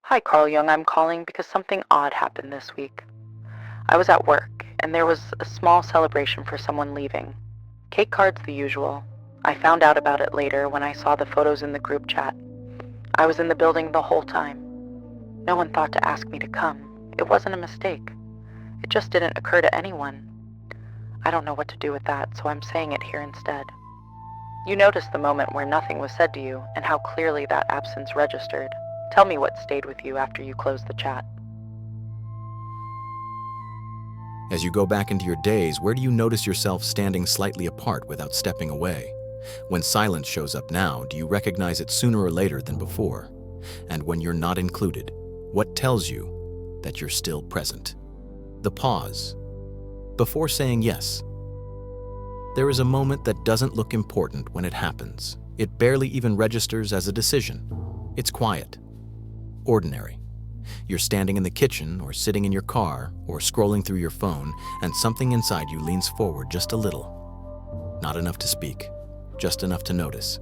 Hi, Carl Jung. I'm calling because something odd happened this week. I was at work, and there was a small celebration for someone leaving. Cake cards the usual. I found out about it later when I saw the photos in the group chat. I was in the building the whole time. No one thought to ask me to come. It wasn't a mistake. It just didn't occur to anyone. I don't know what to do with that, so I'm saying it here instead. You noticed the moment where nothing was said to you and how clearly that absence registered. Tell me what stayed with you after you closed the chat. As you go back into your days, where do you notice yourself standing slightly apart without stepping away? When silence shows up now, do you recognize it sooner or later than before? And when you're not included, what tells you that you're still present? The pause. Before saying yes. There is a moment that doesn't look important when it happens. It barely even registers as a decision. It's quiet. Ordinary. You're standing in the kitchen or sitting in your car or scrolling through your phone, and something inside you leans forward just a little. Not enough to speak, just enough to notice.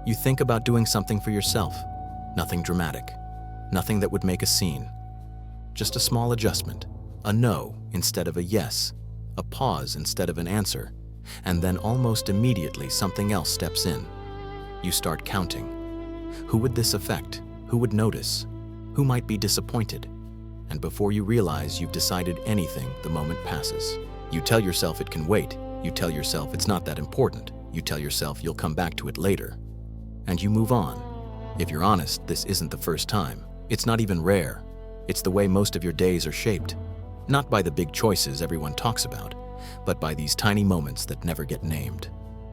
You think about doing something for yourself. Nothing dramatic. Nothing that would make a scene. Just a small adjustment. A no instead of a yes. A pause instead of an answer. And then almost immediately something else steps in. You start counting. Who would this affect? Who would notice? Who might be disappointed? And before you realize you've decided anything, the moment passes. You tell yourself it can wait. You tell yourself it's not that important. You tell yourself you'll come back to it later. And you move on. If you're honest, this isn't the first time. It's not even rare. It's the way most of your days are shaped. Not by the big choices everyone talks about, but by these tiny moments that never get named.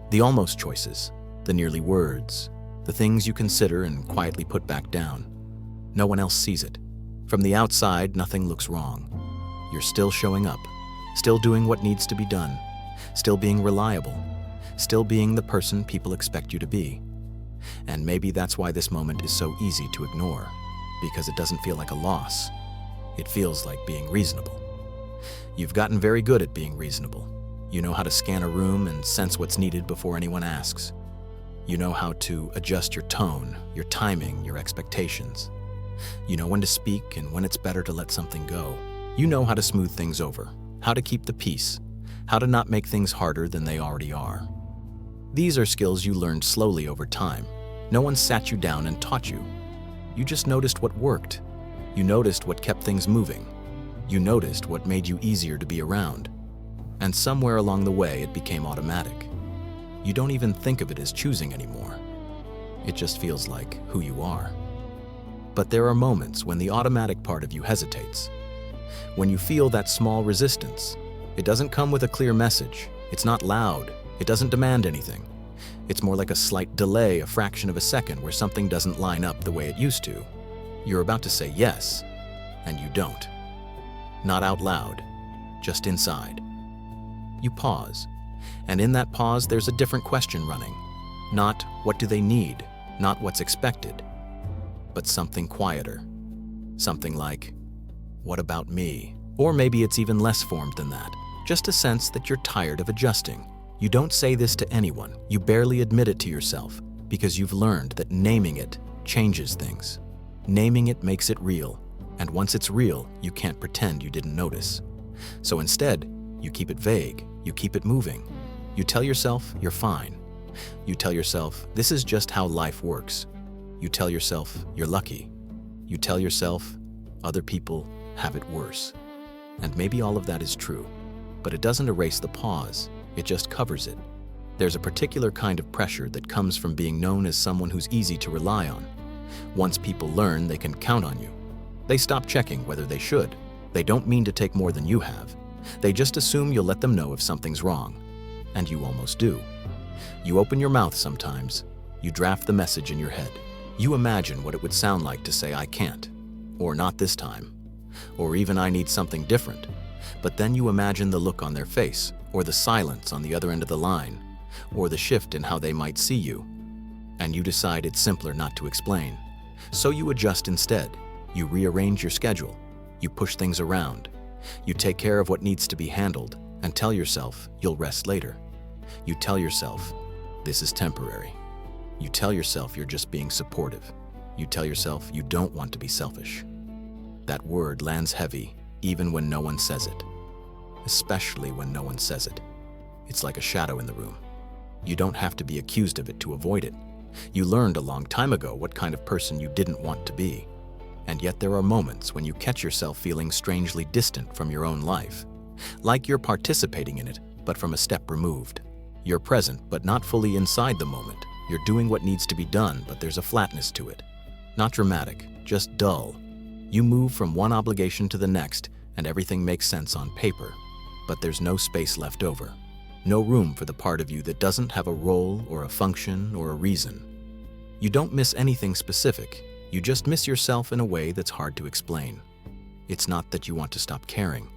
The almost choices, the nearly words, the things you consider and quietly put back down. No one else sees it. From the outside, nothing looks wrong. You're still showing up, still doing what needs to be done, still being reliable, still being the person people expect you to be. And maybe that's why this moment is so easy to ignore, because it doesn't feel like a loss. It feels like being reasonable. You've gotten very good at being reasonable. You know how to scan a room and sense what's needed before anyone asks. You know how to adjust your tone, your timing, your expectations. You know when to speak and when it's better to let something go. You know how to smooth things over, how to keep the peace, how to not make things harder than they already are. These are skills you learned slowly over time. No one sat you down and taught you. You just noticed what worked. You noticed what kept things moving. You noticed what made you easier to be around. And somewhere along the way, it became automatic. You don't even think of it as choosing anymore. It just feels like who you are. But there are moments when the automatic part of you hesitates. When you feel that small resistance, it doesn't come with a clear message. It's not loud. It doesn't demand anything. It's more like a slight delay, a fraction of a second, where something doesn't line up the way it used to. You're about to say yes, and you don't. Not out loud, just inside. You pause. And in that pause, there's a different question running. Not what do they need, not what's expected, but something quieter. Something like, what about me? Or maybe it's even less formed than that. Just a sense that you're tired of adjusting. You don't say this to anyone. You barely admit it to yourself because you've learned that naming it changes things. Naming it makes it real. And once it's real, you can't pretend you didn't notice. So instead, you keep it vague. You keep it moving. You tell yourself you're fine. You tell yourself this is just how life works. You tell yourself you're lucky. You tell yourself other people have it worse. And maybe all of that is true, but it doesn't erase the pause. It just covers it. There's a particular kind of pressure that comes from being known as someone who's easy to rely on. Once people learn they can count on you, they stop checking whether they should. They don't mean to take more than you have. They just assume you'll let them know if something's wrong. And you almost do. You open your mouth sometimes. You draft the message in your head. You imagine what it would sound like to say, I can't, or not this time, or even I need something different. But then you imagine the look on their face, or the silence on the other end of the line, or the shift in how they might see you. And you decide it's simpler not to explain. So you adjust instead. You rearrange your schedule. You push things around. You take care of what needs to be handled and tell yourself you'll rest later. You tell yourself this is temporary. You tell yourself you're just being supportive. You tell yourself you don't want to be selfish. That word lands heavy even when no one says it. Especially when no one says it. It's like a shadow in the room. You don't have to be accused of it to avoid it. You learned a long time ago what kind of person you didn't want to be. And yet there are moments when you catch yourself feeling strangely distant from your own life. Like you're participating in it, but from a step removed. You're present, but not fully inside the moment. You're doing what needs to be done, but there's a flatness to it. Not dramatic, just dull. You move from one obligation to the next, and everything makes sense on paper. But there's no space left over. No room for the part of you that doesn't have a role or a function or a reason. You don't miss anything specific. You just miss yourself in a way that's hard to explain. It's not that you want to stop caring.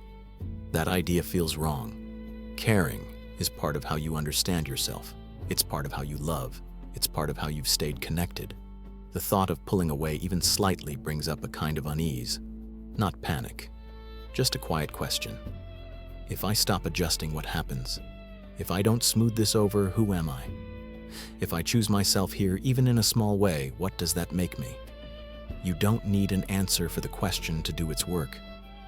That idea feels wrong. Caring is part of how you understand yourself. It's part of how you love. It's part of how you've stayed connected. The thought of pulling away even slightly brings up a kind of unease. Not panic. Just a quiet question. If I stop adjusting, what happens? If I don't smooth this over, who am I? If I choose myself here, even in a small way, what does that make me? You don't need an answer for the question to do its work.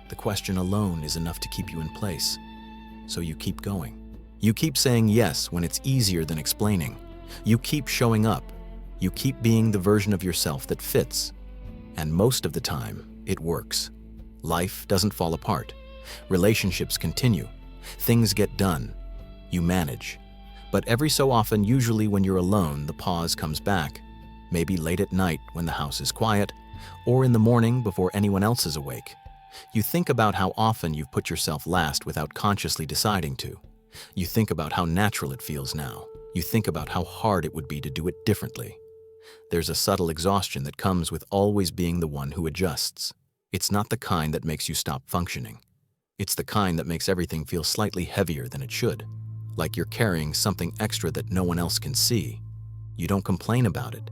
The question alone is enough to keep you in place. So you keep going. You keep saying yes when it's easier than explaining. You keep showing up. You keep being the version of yourself that fits. And most of the time, it works. Life doesn't fall apart. Relationships continue. Things get done. You manage. But every so often, usually when you're alone, the pause comes back. Maybe late at night when the house is quiet, or in the morning before anyone else is awake. You think about how often you've put yourself last without consciously deciding to. You think about how natural it feels now. You think about how hard it would be to do it differently. There's a subtle exhaustion that comes with always being the one who adjusts. It's not the kind that makes you stop functioning. It's the kind that makes everything feel slightly heavier than it should. Like you're carrying something extra that no one else can see. You don't complain about it.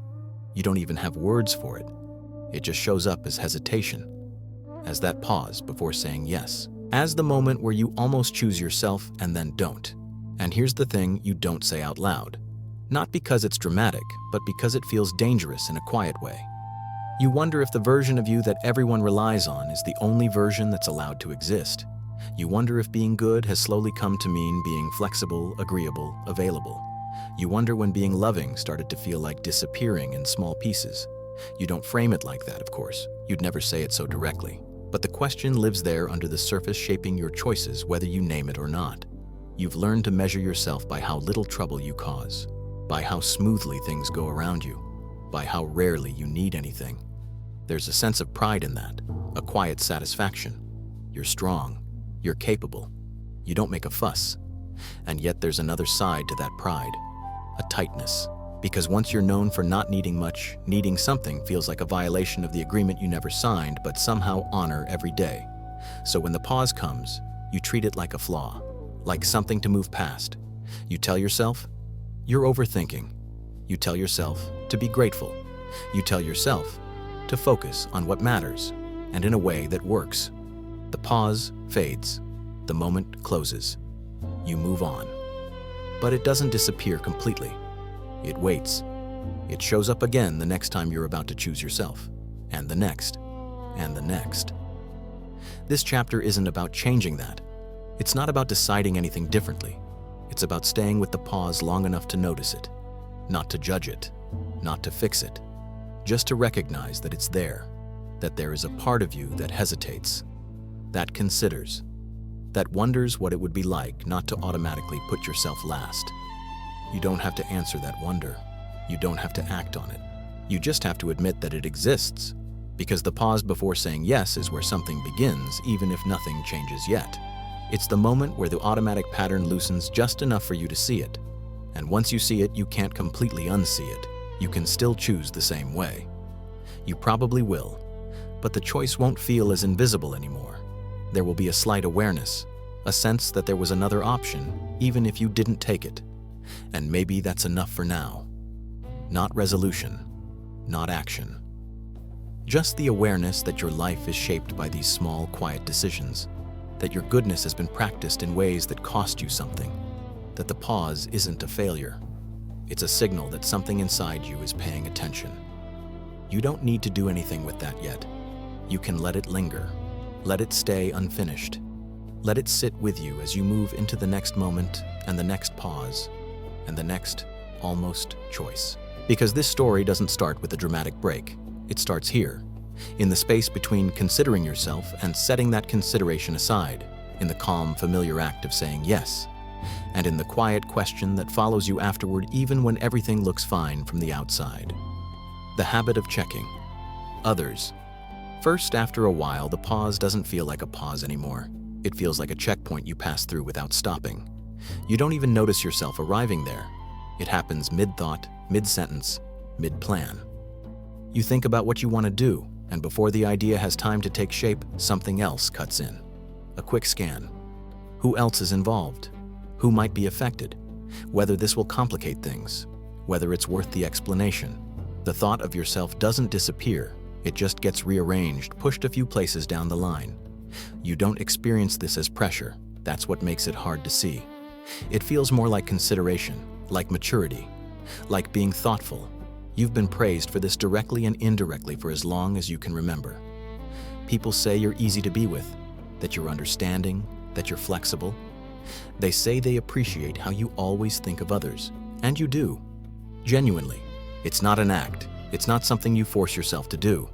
You don't even have words for it. It just shows up as hesitation, as that pause before saying yes, as the moment where you almost choose yourself and then don't. And here's the thing you don't say out loud. Not because it's dramatic, but because it feels dangerous in a quiet way. You wonder if the version of you that everyone relies on is the only version that's allowed to exist. You wonder if being good has slowly come to mean being flexible, agreeable, available. You wonder when being loving started to feel like disappearing in small pieces. You don't frame it like that, of course. You'd never say it so directly. But the question lives there under the surface, shaping your choices whether you name it or not. You've learned to measure yourself by how little trouble you cause, by how smoothly things go around you, by how rarely you need anything. There's a sense of pride in that, a quiet satisfaction. You're strong. You're capable. You don't make a fuss. And yet there's another side to that pride, a tightness. Because once you're known for not needing much, needing something feels like a violation of the agreement you never signed but somehow honor every day. So when the pause comes, you treat it like a flaw, like something to move past. You tell yourself, you're overthinking. You tell yourself to be grateful. You tell yourself to focus on what matters, and in a way that works. The pause fades. The moment closes. You move on. But it doesn't disappear completely. It waits. It shows up again the next time you're about to choose yourself. And the next. And the next. This chapter isn't about changing that. It's not about deciding anything differently. It's about staying with the pause long enough to notice it. Not to judge it. Not to fix it. Just to recognize that it's there. That there is a part of you that hesitates. That considers. That wonders what it would be like not to automatically put yourself last. You don't have to answer that wonder. You don't have to act on it. You just have to admit that it exists. Because the pause before saying yes is where something begins, even if nothing changes yet. It's the moment where the automatic pattern loosens just enough for you to see it. And once you see it, you can't completely unsee it. You can still choose the same way. You probably will, but the choice won't feel as invisible anymore. There will be a slight awareness, a sense that there was another option, even if you didn't take it. And maybe that's enough for now. Not resolution, not action. Just the awareness that your life is shaped by these small, quiet decisions, that your goodness has been practiced in ways that cost you something, that the pause isn't a failure. It's a signal that something inside you is paying attention. You don't need to do anything with that yet. You can let it linger. Let it stay unfinished. Let it sit with you as you move into the next moment and the next pause and the next almost choice. Because this story doesn't start with a dramatic break. It starts here, in the space between considering yourself and setting that consideration aside, in the calm, familiar act of saying yes, and in the quiet question that follows you afterward even when everything looks fine from the outside. The habit of checking others. First, after a while, the pause doesn't feel like a pause anymore. It feels like a checkpoint you pass through without stopping. You don't even notice yourself arriving there. It happens mid-thought, mid-sentence, mid-plan. You think about what you want to do, and before the idea has time to take shape, something else cuts in. A quick scan. Who else is involved? Who might be affected? Whether this will complicate things? Whether it's worth the explanation? The thought of yourself doesn't disappear. It just gets rearranged, pushed a few places down the line. You don't experience this as pressure. That's what makes it hard to see. It feels more like consideration, like maturity, like being thoughtful. You've been praised for this directly and indirectly for as long as you can remember. People say you're easy to be with, that you're understanding, that you're flexible. They say they appreciate how you always think of others, and you do. Genuinely. It's not an act. It's not something you force yourself to do.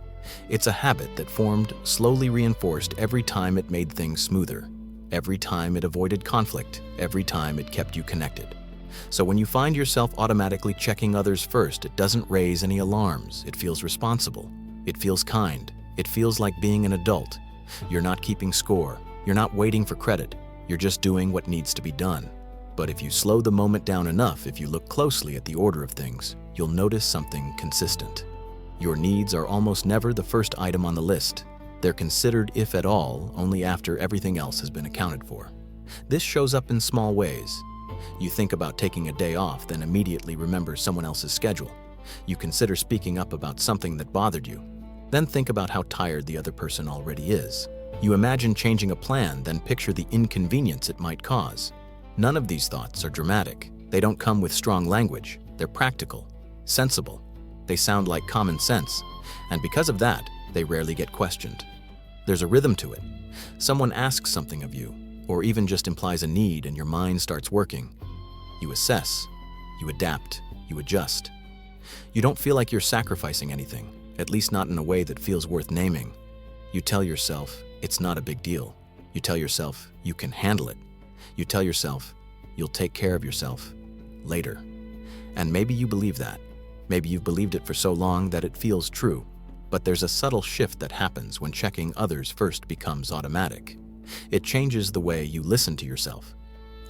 It's a habit that formed, slowly reinforced every time it made things smoother, every time it avoided conflict, every time it kept you connected. So when you find yourself automatically checking others first, it doesn't raise any alarms. It feels responsible. It feels kind. It feels like being an adult. You're not keeping score. You're not waiting for credit. You're just doing what needs to be done. But if you slow the moment down enough, if you look closely at the order of things, you'll notice something consistent. Your needs are almost never the first item on the list. They're considered, if at all, only after everything else has been accounted for. This shows up in small ways. You think about taking a day off, then immediately remember someone else's schedule. You consider speaking up about something that bothered you, then think about how tired the other person already is. You imagine changing a plan, then picture the inconvenience it might cause. None of these thoughts are dramatic. They don't come with strong language. They're practical, sensible. They sound like common sense, and because of that, they rarely get questioned. There's a rhythm to it. Someone asks something of you, or even just implies a need, and your mind starts working. You assess, you adapt, you adjust. You don't feel like you're sacrificing anything, at least not in a way that feels worth naming. You tell yourself, it's not a big deal. You tell yourself, you can handle it. You tell yourself, you'll take care of yourself later. And maybe you believe that. Maybe you've believed it for so long that it feels true. But there's a subtle shift that happens when checking others first becomes automatic. It changes the way you listen to yourself.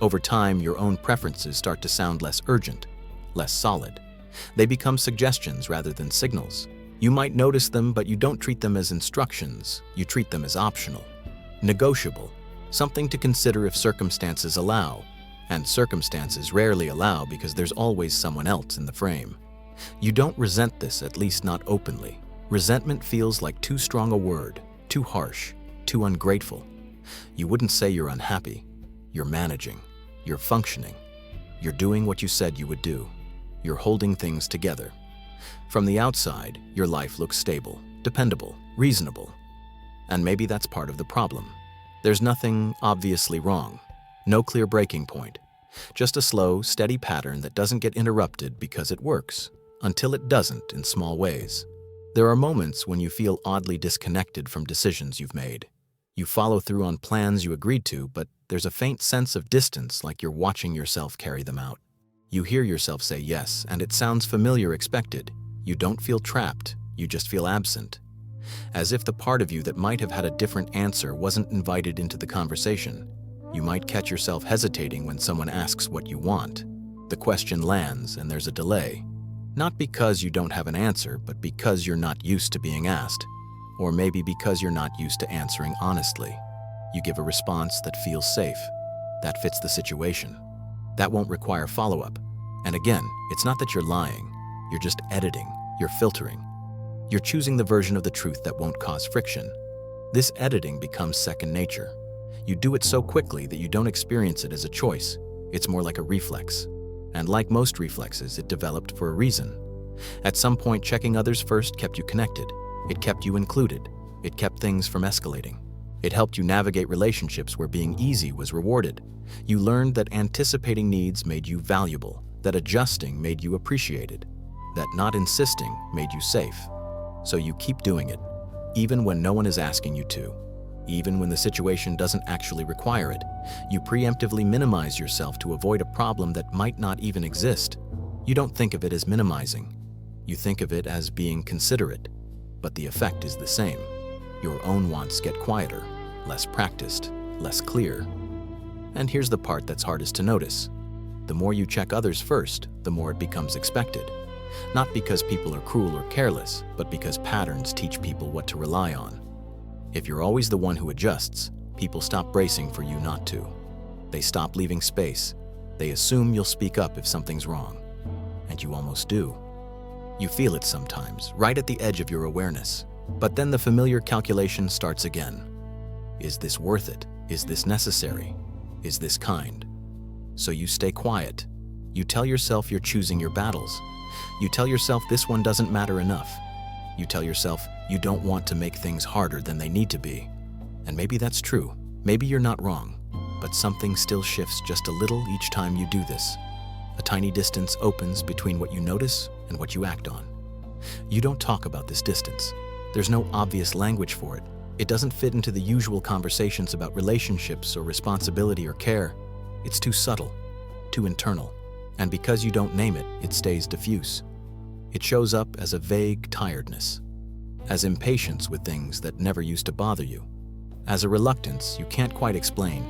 Over time, your own preferences start to sound less urgent, less solid. They become suggestions rather than signals. You might notice them, but you don't treat them as instructions. You treat them as optional, negotiable, something to consider if circumstances allow. And circumstances rarely allow because there's always someone else in the frame. You don't resent this, at least not openly. Resentment feels like too strong a word, too harsh, too ungrateful. You wouldn't say you're unhappy. You're managing. You're functioning. You're doing what you said you would do. You're holding things together. From the outside, your life looks stable, dependable, reasonable. And maybe that's part of the problem. There's nothing obviously wrong. No clear breaking point. Just a slow, steady pattern that doesn't get interrupted because it works, until it doesn't in small ways. There are moments when you feel oddly disconnected from decisions you've made. You follow through on plans you agreed to, but there's a faint sense of distance, like you're watching yourself carry them out. You hear yourself say yes, and it sounds familiar, expected. You don't feel trapped, you just feel absent. As if the part of you that might have had a different answer wasn't invited into the conversation. You might catch yourself hesitating when someone asks what you want. The question lands, and there's a delay. Not because you don't have an answer, but because you're not used to being asked. Or maybe because you're not used to answering honestly. You give a response that feels safe, that fits the situation. That won't require follow-up. And again, it's not that you're lying. You're just editing. You're filtering. You're choosing the version of the truth that won't cause friction. This editing becomes second nature. You do it so quickly that you don't experience it as a choice. It's more like a reflex. And like most reflexes, it developed for a reason. At some point, checking others first kept you connected. It kept you included. It kept things from escalating. It helped you navigate relationships where being easy was rewarded. You learned that anticipating needs made you valuable, that adjusting made you appreciated, that not insisting made you safe. So you keep doing it, even when no one is asking you to, even when the situation doesn't actually require it. You preemptively minimize yourself to avoid a problem that might not even exist. You don't think of it as minimizing. You think of it as being considerate, but the effect is the same. Your own wants get quieter, less practiced, less clear. And here's the part that's hardest to notice. The more you check others first, the more it becomes expected. Not because people are cruel or careless, but because patterns teach people what to rely on. If you're always the one who adjusts, people stop bracing for you not to. They stop leaving space. They assume you'll speak up if something's wrong. And you almost do. You feel it sometimes, right at the edge of your awareness. But then the familiar calculation starts again. Is this worth it? Is this necessary? Is this kind? So you stay quiet. You tell yourself you're choosing your battles. You tell yourself this one doesn't matter enough. You tell yourself you don't want to make things harder than they need to be. And maybe that's true. Maybe you're not wrong. But something still shifts just a little each time you do this. A tiny distance opens between what you notice and what you act on. You don't talk about this distance. There's no obvious language for it. It doesn't fit into the usual conversations about relationships or responsibility or care. It's too subtle, too internal. And because you don't name it, it stays diffuse. It shows up as a vague tiredness, as impatience with things that never used to bother you, as a reluctance you can't quite explain.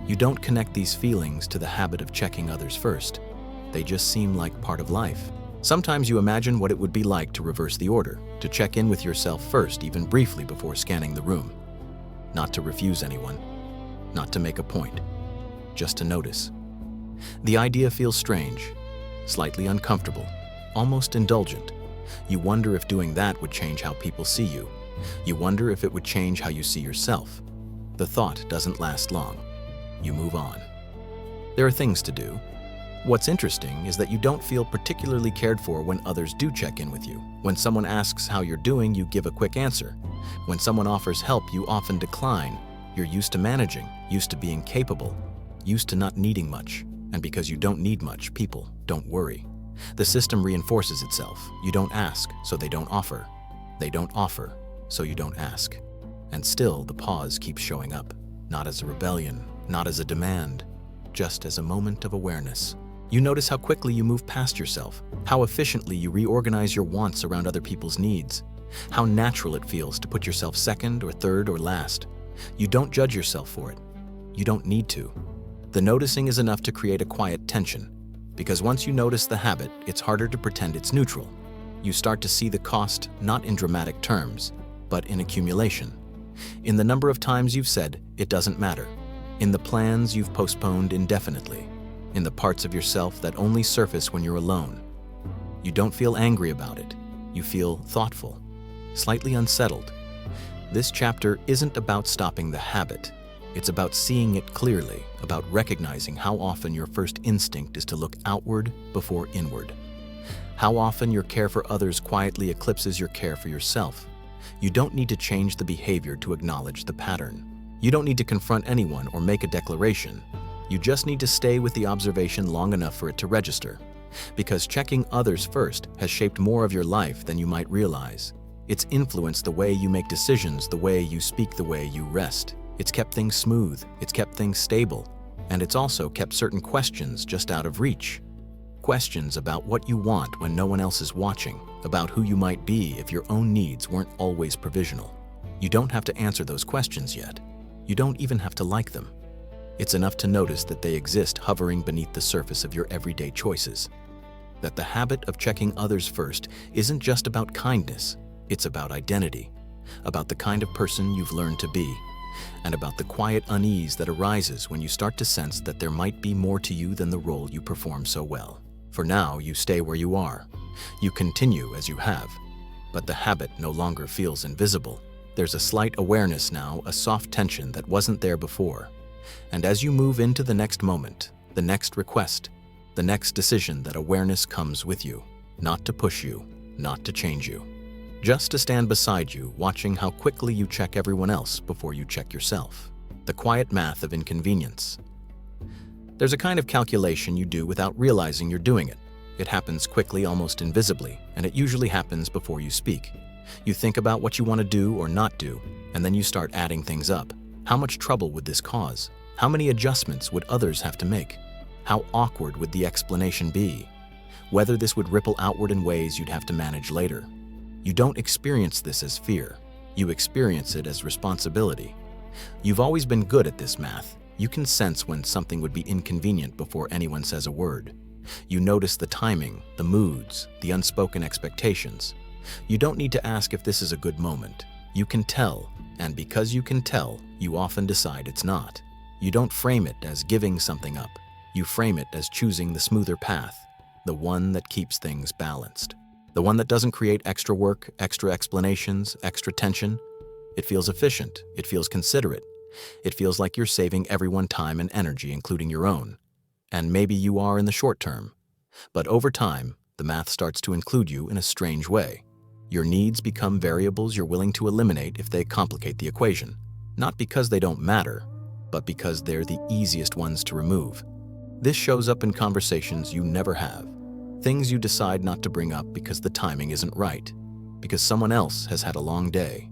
You don't connect these feelings to the habit of checking others first. They just seem like part of life. Sometimes you imagine what it would be like to reverse the order, to check in with yourself first, even briefly before scanning the room. Not to refuse anyone, not to make a point, just to notice. The idea feels strange, slightly uncomfortable, almost indulgent. You wonder if doing that would change how people see you. You wonder if it would change how you see yourself. The thought doesn't last long. You move on. There are things to do. What's interesting is that you don't feel particularly cared for when others do check in with you. When someone asks how you're doing, you give a quick answer. When someone offers help, you often decline. You're used to managing, used to being capable, used to not needing much. And because you don't need much, people don't worry. The system reinforces itself. You don't ask, so they don't offer. They don't offer, so you don't ask. And still, the pause keeps showing up. Not as a rebellion, not as a demand, just as a moment of awareness. You notice how quickly you move past yourself, how efficiently you reorganize your wants around other people's needs, how natural it feels to put yourself second or third or last. You don't judge yourself for it. You don't need to. The noticing is enough to create a quiet tension, because once you notice the habit, it's harder to pretend it's neutral. You start to see the cost not in dramatic terms, but in accumulation. In the number of times you've said, it doesn't matter. In the plans you've postponed indefinitely. In the parts of yourself that only surface when you're alone. You don't feel angry about it. You feel thoughtful, slightly unsettled. This chapter isn't about stopping the habit. It's about seeing it clearly, about recognizing how often your first instinct is to look outward before inward. How often your care for others quietly eclipses your care for yourself. You don't need to change the behavior to acknowledge the pattern. You don't need to confront anyone or make a declaration. You just need to stay with the observation long enough for it to register. Because checking others first has shaped more of your life than you might realize. It's influenced the way you make decisions, the way you speak, the way you rest. It's kept things smooth, it's kept things stable, and it's also kept certain questions just out of reach. Questions about what you want when no one else is watching, about who you might be if your own needs weren't always provisional. You don't have to answer those questions yet. You don't even have to like them. It's enough to notice that they exist hovering beneath the surface of your everyday choices. That the habit of checking others first isn't just about kindness, it's about identity, about the kind of person you've learned to be, and about the quiet unease that arises when you start to sense that there might be more to you than the role you perform so well. For now, you stay where you are. You continue as you have, but the habit no longer feels invisible. There's a slight awareness now, a soft tension that wasn't there before. And as you move into the next moment, the next request, the next decision, that awareness comes with you. not to push you, not to change you. Just to stand beside you, watching how quickly you check everyone else before you check yourself. The quiet math of inconvenience. There's a kind of calculation you do without realizing you're doing it. It happens quickly, almost invisibly, and it usually happens before you speak. You think about what you want to do or not do, and then you start adding things up. How much trouble would this cause? How many adjustments would others have to make? How awkward would the explanation be? Whether this would ripple outward in ways you'd have to manage later. You don't experience this as fear. You experience it as responsibility. You've always been good at this math. You can sense when something would be inconvenient before anyone says a word. You notice the timing, the moods, the unspoken expectations. You don't need to ask if this is a good moment. You can tell, and because you can tell, you often decide it's not. You don't frame it as giving something up. You frame it as choosing the smoother path, the one that keeps things balanced. The one that doesn't create extra work, extra explanations, extra tension. It feels efficient. It feels considerate. It feels like you're saving everyone time and energy, including your own. And maybe you are in the short term. But over time, the math starts to include you in a strange way. Your needs become variables you're willing to eliminate if they complicate the equation. Not because they don't matter, but because they're the easiest ones to remove. This shows up in conversations you never have. Things you decide not to bring up because the timing isn't right, because someone else has had a long day,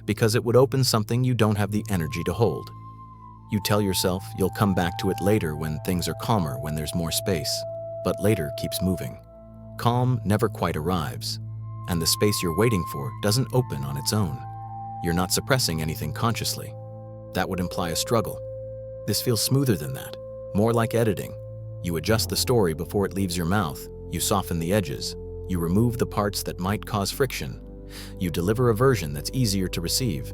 because it would open something you don't have the energy to hold. You tell yourself you'll come back to it later when things are calmer, when there's more space, but later keeps moving. Calm never quite arrives, and the space you're waiting for doesn't open on its own. You're not suppressing anything consciously. That would imply a struggle. This feels smoother than that, more like editing. You adjust the story before it leaves your mouth. You soften the edges. You remove the parts that might cause friction. You deliver a version that's easier to receive.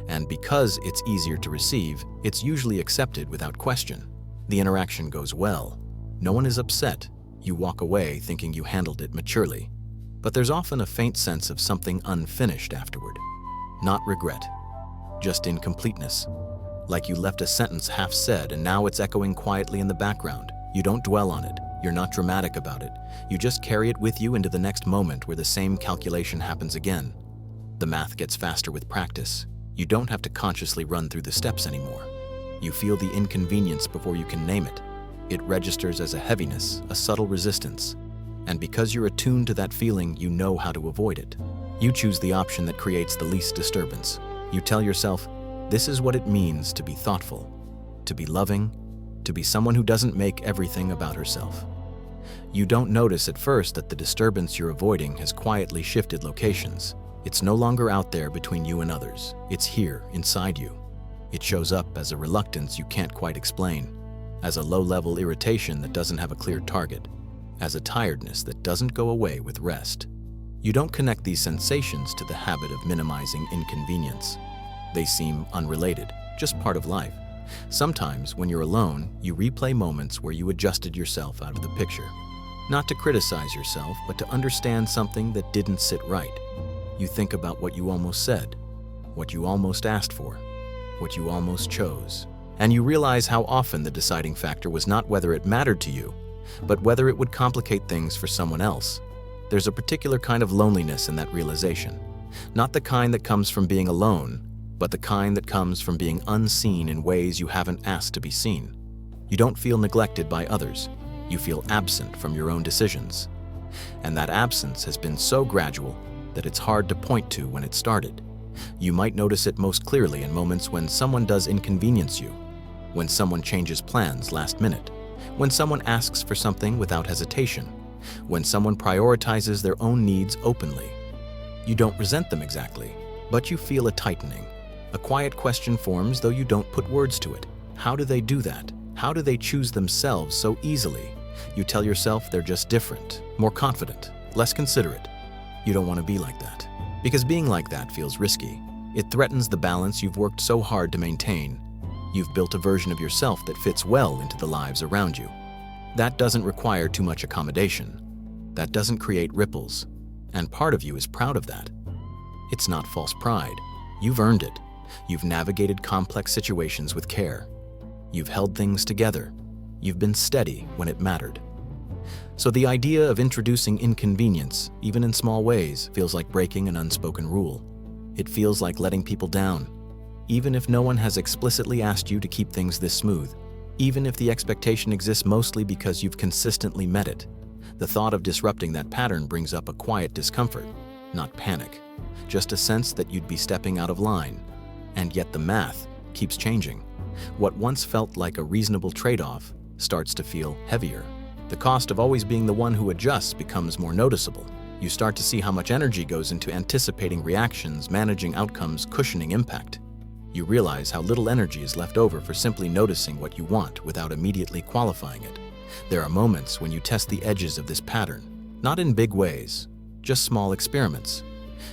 And because it's easier to receive, it's usually accepted without question. The interaction goes well. No one is upset. You walk away thinking you handled it maturely. But there's often a faint sense of something unfinished afterward. Not regret, just incompleteness. Like you left a sentence half said and now it's echoing quietly in the background. You don't dwell on it. You're not dramatic about it. You just carry it with you into the next moment where the same calculation happens again. The math gets faster with practice. You don't have to consciously run through the steps anymore. You feel the inconvenience before you can name it. It registers as a heaviness, a subtle resistance. And because you're attuned to that feeling, you know how to avoid it. You choose the option that creates the least disturbance. You tell yourself, this is what it means to be thoughtful, to be loving, to be someone who doesn't make everything about herself. You don't notice at first that the disturbance you're avoiding has quietly shifted locations. It's no longer out there between you and others. It's here, inside you. It shows up as a reluctance you can't quite explain, as a low-level irritation that doesn't have a clear target, as a tiredness that doesn't go away with rest. You don't connect these sensations to the habit of minimizing inconvenience. They seem unrelated, just part of life. Sometimes, when you're alone, you replay moments where you adjusted yourself out of the picture. Not to criticize yourself, but to understand something that didn't sit right. You think about what you almost said, what you almost asked for, what you almost chose. And you realize how often the deciding factor was not whether it mattered to you, but whether it would complicate things for someone else. There's a particular kind of loneliness in that realization. Not the kind that comes from being alone, but the kind that comes from being unseen in ways you haven't asked to be seen. You don't feel neglected by others. You feel absent from your own decisions. And that absence has been so gradual that it's hard to point to when it started. You might notice it most clearly in moments when someone does inconvenience you, when someone changes plans last minute, when someone asks for something without hesitation, when someone prioritizes their own needs openly. You don't resent them exactly, but you feel a tightening. A quiet question forms, though you don't put words to it. How do they do that? How do they choose themselves so easily? You tell yourself they're just different, more confident, less considerate. You don't want to be like that, because being like that feels risky. It threatens the balance you've worked so hard to maintain. You've built a version of yourself that fits well into the lives around you. That doesn't require too much accommodation. That doesn't create ripples, and part of you is proud of that. It's not false pride. You've earned it. You've navigated complex situations with care. You've held things together. You've been steady when it mattered. So the idea of introducing inconvenience, even in small ways, feels like breaking an unspoken rule. It feels like letting people down, even if no one has explicitly asked you to keep things this smooth, even if the expectation exists mostly because you've consistently met it. The thought of disrupting that pattern brings up a quiet discomfort, not panic, just a sense that you'd be stepping out of line. And yet the math keeps changing. What once felt like a reasonable trade-off starts to feel heavier. The cost of always being the one who adjusts becomes more noticeable. You start to see how much energy goes into anticipating reactions, managing outcomes, cushioning impact. You realize how little energy is left over for simply noticing what you want without immediately qualifying it. There are moments when you test the edges of this pattern, not in big ways, just small experiments.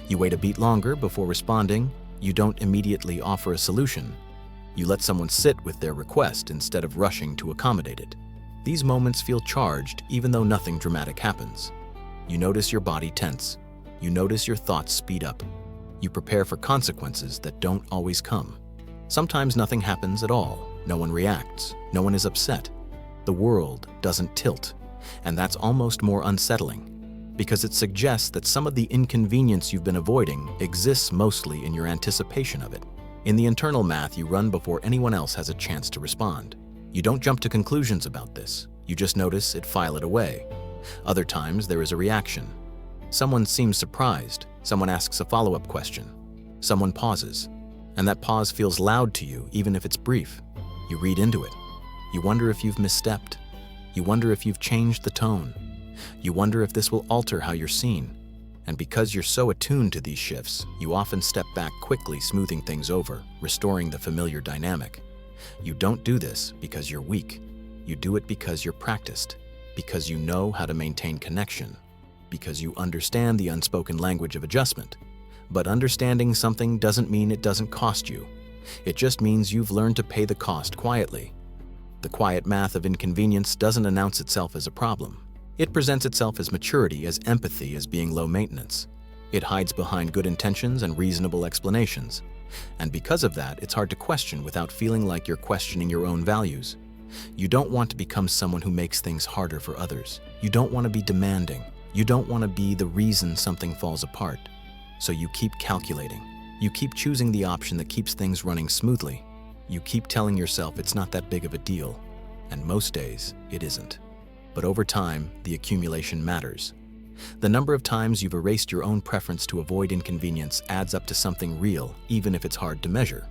You wait a beat longer before responding. You don't immediately offer a solution. You let someone sit with their request instead of rushing to accommodate it. These moments feel charged even though nothing dramatic happens. You notice your body tense. You notice your thoughts speed up. You prepare for consequences that don't always come. Sometimes nothing happens at all. No one reacts. No one is upset. The world doesn't tilt. And that's almost more unsettling, because it suggests that some of the inconvenience you've been avoiding exists mostly in your anticipation of it. In the internal math you run before anyone else has a chance to respond. You don't jump to conclusions about this. You just notice it, file it away. Other times there is a reaction. Someone seems surprised. Someone asks a follow-up question. Someone pauses. And that pause feels loud to you, even if it's brief. You read into it. You wonder if you've misstepped. You wonder if you've changed the tone. You wonder if this will alter how you're seen. And because you're so attuned to these shifts, you often step back quickly, smoothing things over, restoring the familiar dynamic. You don't do this because you're weak. You do it because you're practiced, because you know how to maintain connection, because you understand the unspoken language of adjustment. But understanding something doesn't mean it doesn't cost you. It just means you've learned to pay the cost quietly. The quiet math of inconvenience doesn't announce itself as a problem. It presents itself as maturity, as empathy, as being low maintenance. It hides behind good intentions and reasonable explanations. And because of that, it's hard to question without feeling like you're questioning your own values. You don't want to become someone who makes things harder for others. You don't want to be demanding. You don't want to be the reason something falls apart. So you keep calculating. You keep choosing the option that keeps things running smoothly. You keep telling yourself it's not that big of a deal. And most days, it isn't. But over time, the accumulation matters. The number of times you've erased your own preference to avoid inconvenience adds up to something real, even if it's hard to measure.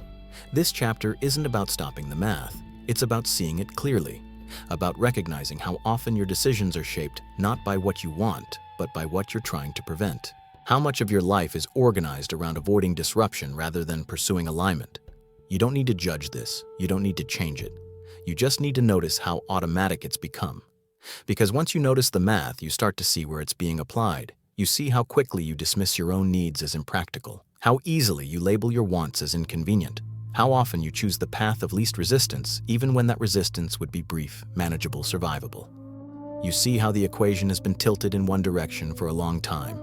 This chapter isn't about stopping the math. It's about seeing it clearly, about recognizing how often your decisions are shaped not by what you want, but by what you're trying to prevent. How much of your life is organized around avoiding disruption rather than pursuing alignment? You don't need to judge this. You don't need to change it. You just need to notice how automatic it's become. Because once you notice the math, you start to see where it's being applied. You see how quickly you dismiss your own needs as impractical, how easily you label your wants as inconvenient, how often you choose the path of least resistance, even when that resistance would be brief, manageable, survivable. You see how the equation has been tilted in one direction for a long time.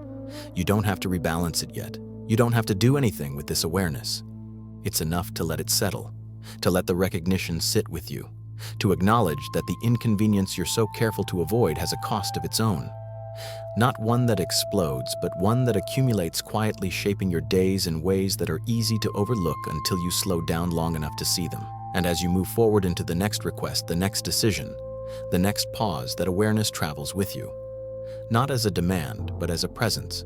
You don't have to rebalance it yet. You don't have to do anything with this awareness. It's enough to let it settle, to let the recognition sit with you, to acknowledge that the inconvenience you're so careful to avoid has a cost of its own. Not one that explodes, but one that accumulates quietly, shaping your days in ways that are easy to overlook until you slow down long enough to see them. And as you move forward into the next request, the next decision, the next pause, that awareness travels with you. Not as a demand, but as a presence.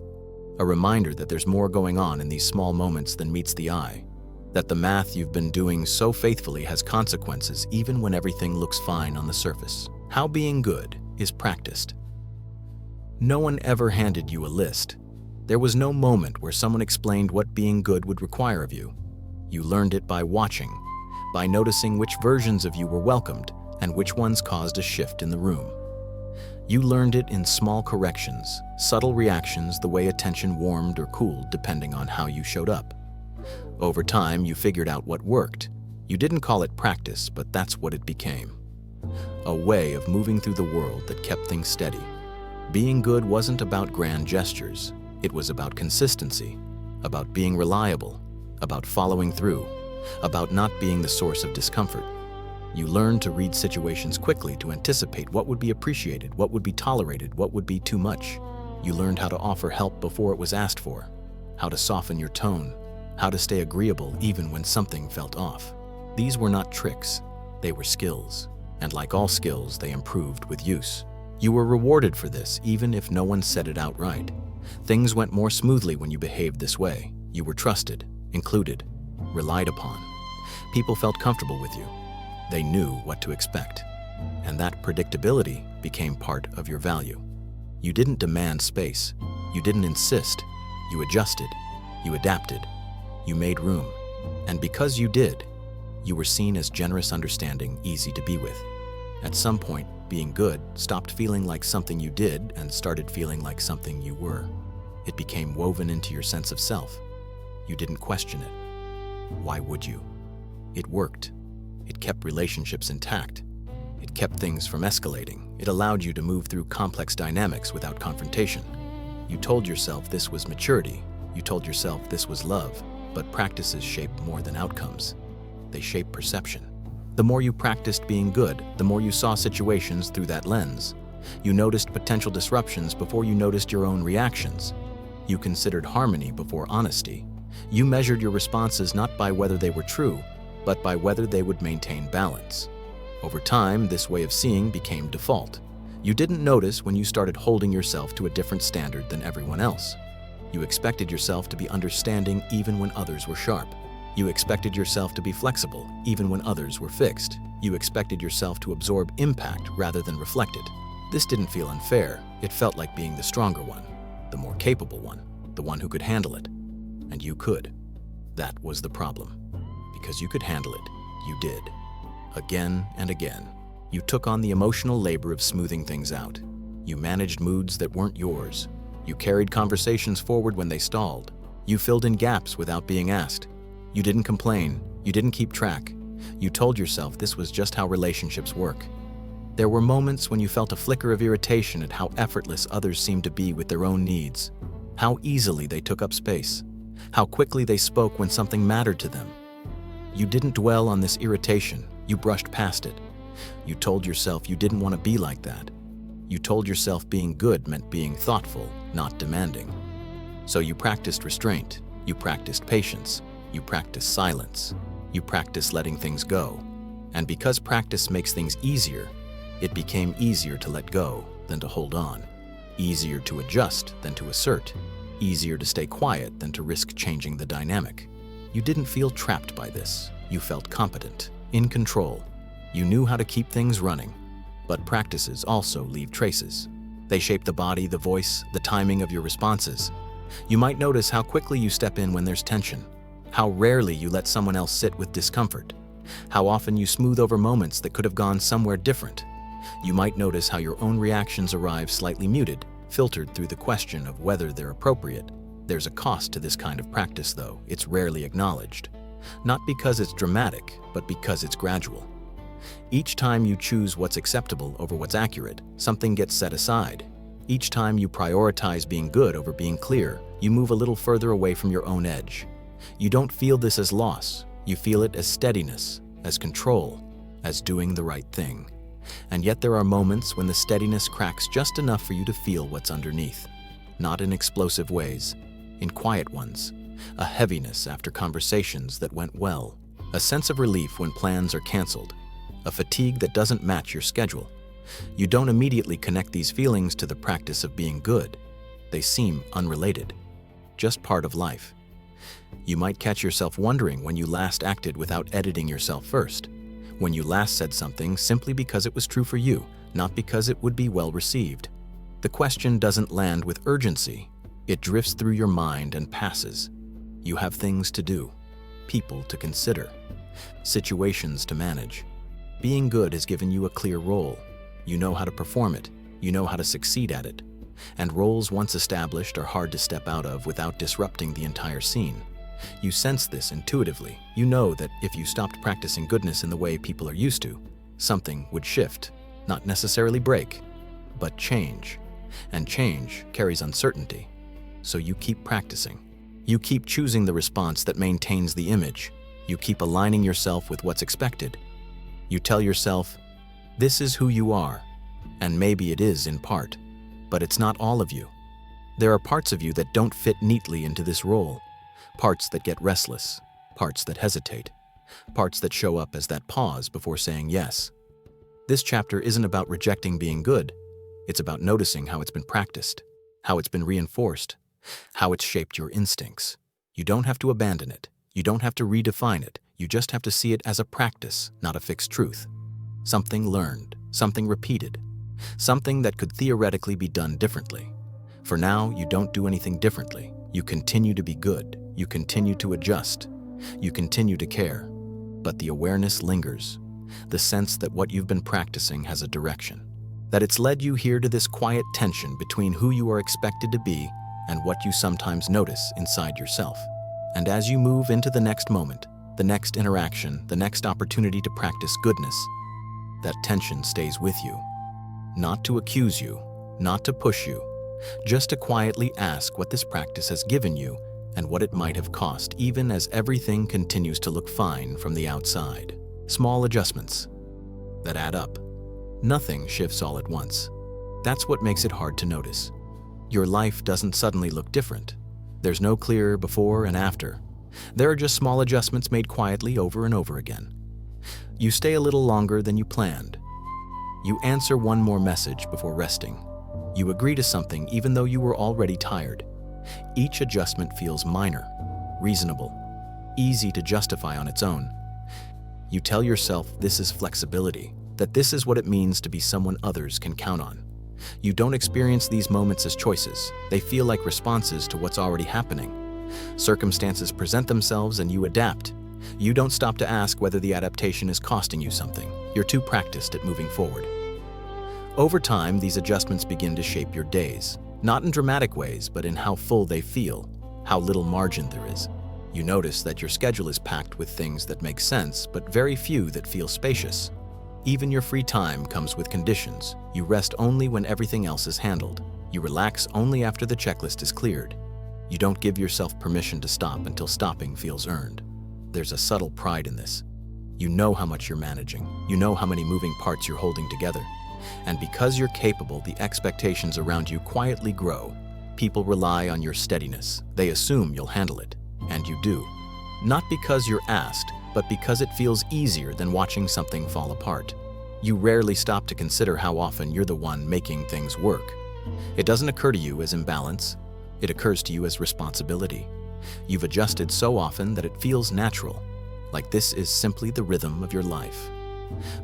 A reminder that there's more going on in these small moments than meets the eye. That the math you've been doing so faithfully has consequences even when everything looks fine on the surface. How being good is practiced. No one ever handed you a list. There was no moment where someone explained what being good would require of you. You learned it by watching, by noticing which versions of you were welcomed and which ones caused a shift in the room. You learned it in small corrections, subtle reactions, the way attention warmed or cooled depending on how you showed up. Over time, you figured out what worked. You didn't call it practice, but that's what it became. A way of moving through the world that kept things steady. Being good wasn't about grand gestures. It was about consistency, about being reliable, about following through, about not being the source of discomfort. You learned to read situations quickly to anticipate what would be appreciated, what would be tolerated, what would be too much. You learned how to offer help before it was asked for, how to soften your tone, how to stay agreeable even when something felt off. These were not tricks, they were skills. And like all skills, they improved with use. You were rewarded for this, even if no one said it outright. Things went more smoothly when you behaved this way. You were trusted, included, relied upon. People felt comfortable with you. They knew what to expect. And that predictability became part of your value. You didn't demand space. You didn't insist. You adjusted. You adapted. You made room. And because you did, you were seen as generous, understanding, easy to be with. At some point, being good stopped feeling like something you did and started feeling like something you were. It became woven into your sense of self. You didn't question it. Why would you? It worked. It kept relationships intact. It kept things from escalating. It allowed you to move through complex dynamics without confrontation. You told yourself this was maturity. You told yourself this was love. But practices shape more than outcomes. They shape perception. The more you practiced being good, the more you saw situations through that lens. You noticed potential disruptions before you noticed your own reactions. You considered harmony before honesty. You measured your responses not by whether they were true, but by whether they would maintain balance. Over time, this way of seeing became default. You didn't notice when you started holding yourself to a different standard than everyone else. You expected yourself to be understanding even when others were sharp. You expected yourself to be flexible even when others were fixed. You expected yourself to absorb impact rather than reflect it. This didn't feel unfair. It felt like being the stronger one, the more capable one, the one who could handle it. And you could. That was the problem. Because you could handle it, you did. Again and again. You took on the emotional labor of smoothing things out. You managed moods that weren't yours. You carried conversations forward when they stalled. You filled in gaps without being asked. You didn't complain. You didn't keep track. You told yourself this was just how relationships work. There were moments when you felt a flicker of irritation at how effortless others seemed to be with their own needs, how easily they took up space, how quickly they spoke when something mattered to them. You didn't dwell on this irritation. You brushed past it. You told yourself you didn't want to be like that. You told yourself being good meant being thoughtful, not demanding. So you practiced restraint. You practiced patience. You practiced silence. You practiced letting things go. And because practice makes things easier, it became easier to let go than to hold on. Easier to adjust than to assert. Easier to stay quiet than to risk changing the dynamic. You didn't feel trapped by this. You felt competent, in control. You knew how to keep things running. But practices also leave traces. They shape the body, the voice, the timing of your responses. You might notice how quickly you step in when there's tension, how rarely you let someone else sit with discomfort, how often you smooth over moments that could have gone somewhere different. You might notice how your own reactions arrive slightly muted, filtered through the question of whether they're appropriate. There's a cost to this kind of practice, though. It's rarely acknowledged. Not because it's dramatic, but because it's gradual. Each time you choose what's acceptable over what's accurate, something gets set aside. Each time you prioritize being good over being clear, you move a little further away from your own edge. You don't feel this as loss. You feel it as steadiness, as control, as doing the right thing. And yet there are moments when the steadiness cracks just enough for you to feel what's underneath. Not in explosive ways, in quiet ones. A heaviness after conversations that went well. A sense of relief when plans are canceled. A fatigue that doesn't match your schedule. You don't immediately connect these feelings to the practice of being good. They seem unrelated, just part of life. You might catch yourself wondering when you last acted without editing yourself first, when you last said something simply because it was true for you, not because it would be well received. The question doesn't land with urgency. It drifts through your mind and passes. You have things to do, people to consider, situations to manage. Being good has given you a clear role. You know how to perform it. You know how to succeed at it. And roles once established are hard to step out of without disrupting the entire scene. You sense this intuitively. You know that if you stopped practicing goodness in the way people are used to, something would shift, not necessarily break, but change. And change carries uncertainty. So you keep practicing. You keep choosing the response that maintains the image. You keep aligning yourself with what's expected. You tell yourself, this is who you are, and maybe it is in part, but it's not all of you. There are parts of you that don't fit neatly into this role, parts that get restless, parts that hesitate, parts that show up as that pause before saying yes. This chapter isn't about rejecting being good. It's about noticing how it's been practiced, how it's been reinforced, how it's shaped your instincts. You don't have to abandon it. You don't have to redefine it. You just have to see it as a practice, not a fixed truth. Something learned, something repeated, something that could theoretically be done differently. For now, you don't do anything differently. You continue to be good. You continue to adjust. You continue to care. But the awareness lingers, the sense that what you've been practicing has a direction, that it's led you here to this quiet tension between who you are expected to be and what you sometimes notice inside yourself. And as you move into the next moment, the next interaction, the next opportunity to practice goodness, that tension stays with you. Not to accuse you, not to push you, just to quietly ask what this practice has given you and what it might have cost, even as everything continues to look fine from the outside. Small adjustments that add up. Nothing shifts all at once. That's what makes it hard to notice. Your life doesn't suddenly look different. There's no clear before and after. There are just small adjustments made quietly over and over again. You stay a little longer than you planned. You answer one more message before resting. You agree to something even though you were already tired. Each adjustment feels minor, reasonable, easy to justify on its own. You tell yourself this is flexibility, that this is what it means to be someone others can count on. You don't experience these moments as choices. They feel like responses to what's already happening. Circumstances present themselves and you adapt. You don't stop to ask whether the adaptation is costing you something. You're too practiced at moving forward. Over time, these adjustments begin to shape your days, not in dramatic ways, but in how full they feel, how little margin there is. You notice that your schedule is packed with things that make sense, but very few that feel spacious. Even your free time comes with conditions. You rest only when everything else is handled. You relax only after the checklist is cleared. You don't give yourself permission to stop until stopping feels earned. There's a subtle pride in this. You know how much you're managing. You know how many moving parts you're holding together. And because you're capable, the expectations around you quietly grow. People rely on your steadiness. They assume you'll handle it. And you do. Not because you're asked, but because it feels easier than watching something fall apart. You rarely stop to consider how often you're the one making things work. It doesn't occur to you as imbalance. It occurs to you as responsibility. You've adjusted so often that it feels natural, like this is simply the rhythm of your life.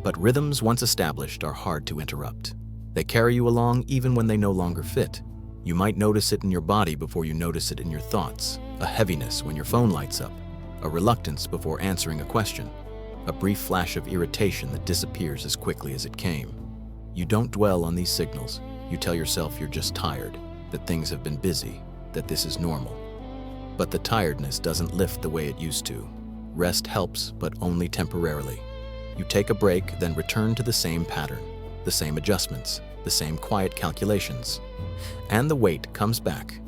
But rhythms once established are hard to interrupt. They carry you along even when they no longer fit. You might notice it in your body before you notice it in your thoughts, a heaviness when your phone lights up, a reluctance before answering a question, a brief flash of irritation that disappears as quickly as it came. You don't dwell on these signals. You tell yourself you're just tired, that things have been busy, that this is normal. But the tiredness doesn't lift the way it used to. Rest helps, but only temporarily. You take a break, then return to the same pattern, the same adjustments, the same quiet calculations. And the weight comes back.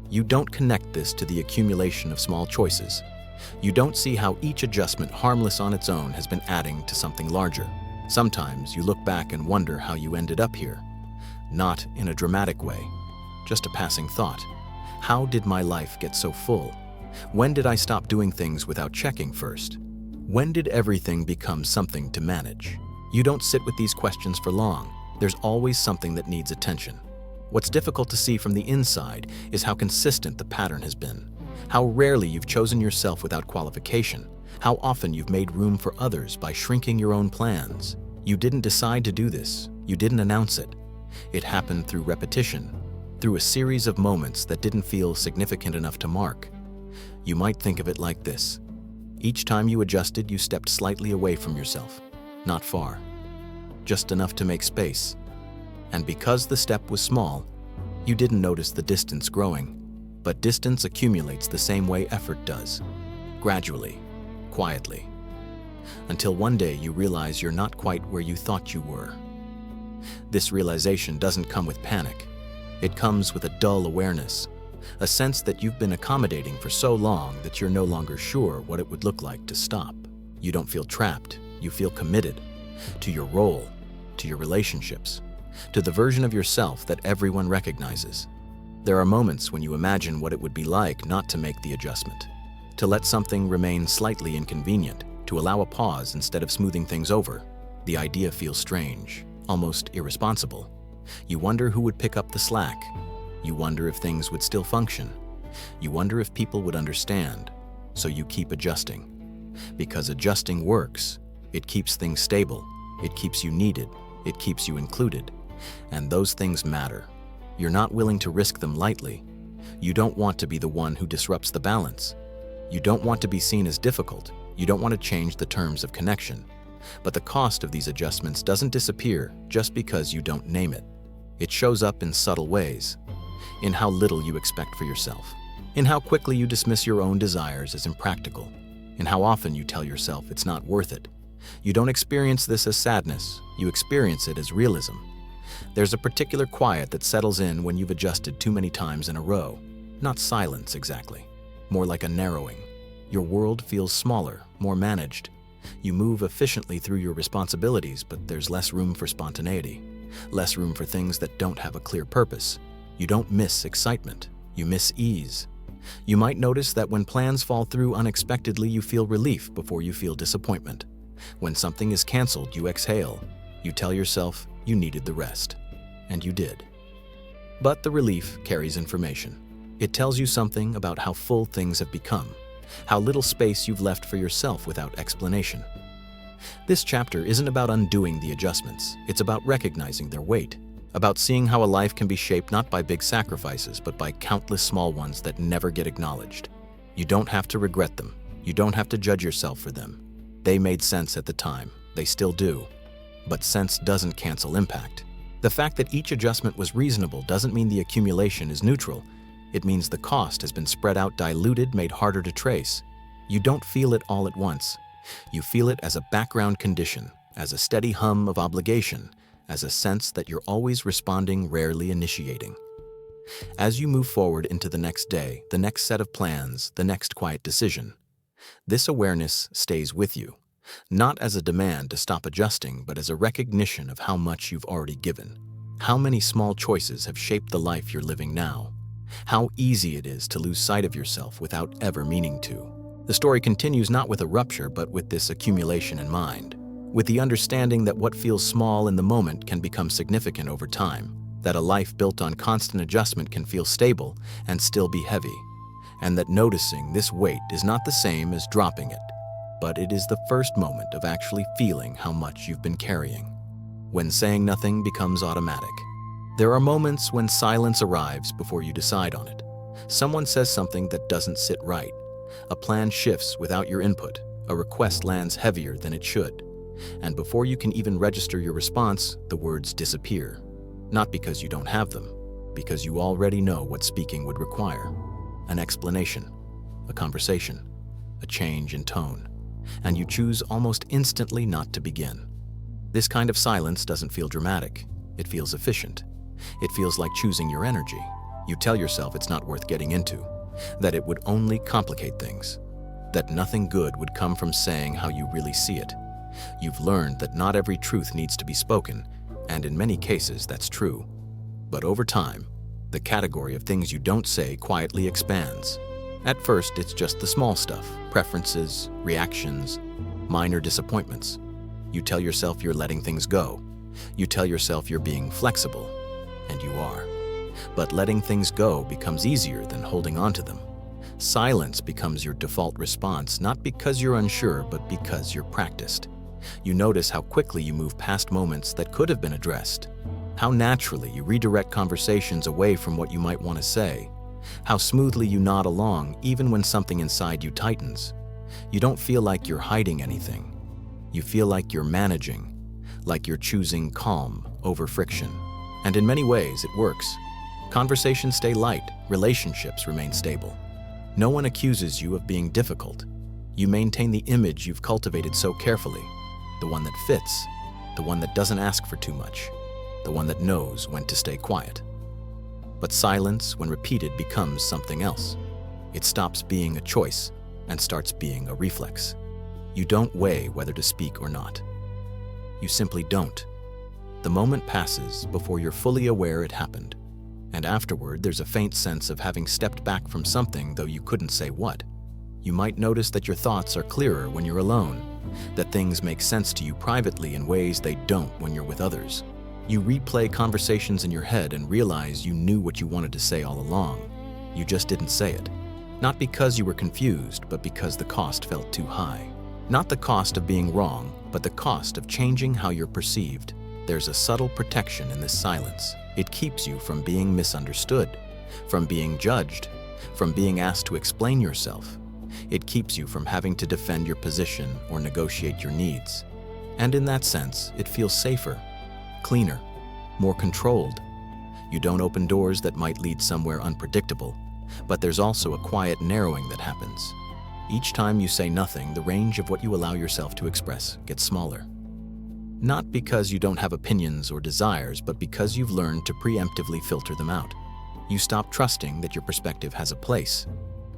You don't connect this to the accumulation of small choices. You don't see how each adjustment, harmless on its own, has been adding to something larger. Sometimes you look back and wonder how you ended up here. Not in a dramatic way, just a passing thought. How did my life get so full? When did I stop doing things without checking first? When did everything become something to manage? You don't sit with these questions for long. There's always something that needs attention. What's difficult to see from the inside is how consistent the pattern has been. How rarely you've chosen yourself without qualification. How often you've made room for others by shrinking your own plans. You didn't decide to do this. You didn't announce it. It happened through repetition, through a series of moments that didn't feel significant enough to mark. You might think of it like this. Each time you adjusted, you stepped slightly away from yourself. Not far. Just enough to make space. And because the step was small, you didn't notice the distance growing. But distance accumulates the same way effort does. Gradually, quietly. Until one day you realize you're not quite where you thought you were. This realization doesn't come with panic. It comes with a dull awareness. A sense that you've been accommodating for so long that you're no longer sure what it would look like to stop. You don't feel trapped. You feel committed. to your role, to your relationships, to the version of yourself that everyone recognizes. There are moments when you imagine what it would be like not to make the adjustment, to let something remain slightly inconvenient, to allow a pause instead of smoothing things over. The idea feels strange, almost irresponsible. You wonder who would pick up the slack. You wonder if things would still function. You wonder if people would understand. So you keep adjusting. Because adjusting works. It keeps things stable. It keeps you needed. It keeps you included. And those things matter. You're not willing to risk them lightly. You don't want to be the one who disrupts the balance. You don't want to be seen as difficult. You don't want to change the terms of connection. But the cost of these adjustments doesn't disappear just because you don't name it. It shows up in subtle ways. In how little you expect for yourself. In how quickly you dismiss your own desires as impractical. In how often you tell yourself it's not worth it. You don't experience this as sadness. You experience it as realism. There's a particular quiet that settles in when you've adjusted too many times in a row. Not silence exactly. More like a narrowing. Your world feels smaller, more managed. You move efficiently through your responsibilities, but there's less room for spontaneity. Less room for things that don't have a clear purpose. You don't miss excitement. You miss ease. You might notice that when plans fall through unexpectedly, you feel relief before you feel disappointment. When something is canceled, you exhale. You tell yourself you needed the rest. And you did. But the relief carries information. It tells you something about how full things have become, how little space you've left for yourself without explanation. This chapter isn't about undoing the adjustments. It's about recognizing their weight, about seeing how a life can be shaped not by big sacrifices, but by countless small ones that never get acknowledged. You don't have to regret them. You don't have to judge yourself for them. They made sense at the time. They still do. But sense doesn't cancel impact. The fact that each adjustment was reasonable doesn't mean the accumulation is neutral. It means the cost has been spread out, diluted, made harder to trace. You don't feel it all at once. You feel it as a background condition, as a steady hum of obligation, as a sense that you're always responding, rarely initiating. As you move forward into the next day, the next set of plans, the next quiet decision, this awareness stays with you, not as a demand to stop adjusting, but as a recognition of how much you've already given. How many small choices have shaped the life you're living now? How easy it is to lose sight of yourself without ever meaning to. The story continues not with a rupture, but with this accumulation in mind. With the understanding that what feels small in the moment can become significant over time. That a life built on constant adjustment can feel stable and still be heavy. And that noticing this weight is not the same as dropping it, but it is the first moment of actually feeling how much you've been carrying. When saying nothing becomes automatic. There are moments when silence arrives before you decide on it. Someone says something that doesn't sit right. A plan shifts without your input. A request lands heavier than it should. And before you can even register your response, the words disappear. Not because you don't have them, because you already know what speaking would require. An explanation, a conversation, a change in tone. And you choose almost instantly not to begin. This kind of silence doesn't feel dramatic. It feels efficient. It feels like choosing your energy. You tell yourself it's not worth getting into, that it would only complicate things, that nothing good would come from saying how you really see it. You've learned that not every truth needs to be spoken, and in many cases that's true. But over time, the category of things you don't say quietly expands. At first, it's just the small stuff, preferences, reactions, minor disappointments. You tell yourself you're letting things go. You tell yourself you're being flexible, and you are. But letting things go becomes easier than holding on to them. Silence becomes your default response, not because you're unsure, but because you're practiced. You notice how quickly you move past moments that could have been addressed. How naturally you redirect conversations away from what you might want to say. How smoothly you nod along even when something inside you tightens. You don't feel like you're hiding anything. You feel like you're managing, like you're choosing calm over friction. And in many ways, it works. Conversations stay light, relationships remain stable. No one accuses you of being difficult. You maintain the image you've cultivated so carefully, the one that fits, the one that doesn't ask for too much, the one that knows when to stay quiet. But silence, when repeated, becomes something else. It stops being a choice and starts being a reflex. You don't weigh whether to speak or not. You simply don't. The moment passes before you're fully aware it happened. And afterward, there's a faint sense of having stepped back from something, though you couldn't say what. You might notice that your thoughts are clearer when you're alone, that things make sense to you privately in ways they don't when you're with others. You replay conversations in your head and realize you knew what you wanted to say all along. You just didn't say it. Not because you were confused, but because the cost felt too high. Not the cost of being wrong, but the cost of changing how you're perceived. There's a subtle protection in this silence. It keeps you from being misunderstood, from being judged, from being asked to explain yourself. It keeps you from having to defend your position or negotiate your needs. And in that sense, it feels safer, cleaner, more controlled. You don't open doors that might lead somewhere unpredictable, but there's also a quiet narrowing that happens. Each time you say nothing, the range of what you allow yourself to express gets smaller. Not because you don't have opinions or desires, but because you've learned to preemptively filter them out. You stop trusting that your perspective has a place.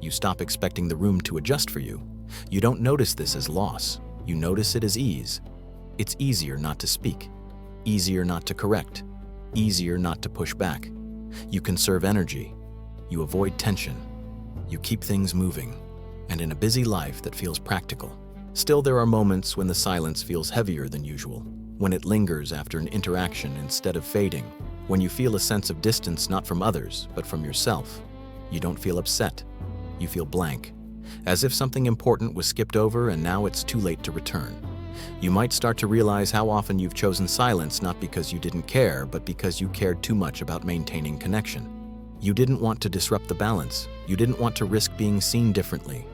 You stop expecting the room to adjust for you. You don't notice this as loss. You notice it as ease. It's easier not to speak, easier not to correct, easier not to push back. You conserve energy. You avoid tension. You keep things moving. And in a busy life that feels practical. Still, there are moments when the silence feels heavier than usual, when it lingers after an interaction instead of fading, when you feel a sense of distance not from others, but from yourself. You don't feel upset. You feel blank, as if something important was skipped over and now it's too late to return. You might start to realize how often you've chosen silence not because you didn't care, but because you cared too much about maintaining connection. You didn't want to disrupt the balance. You didn't want to risk being seen differently.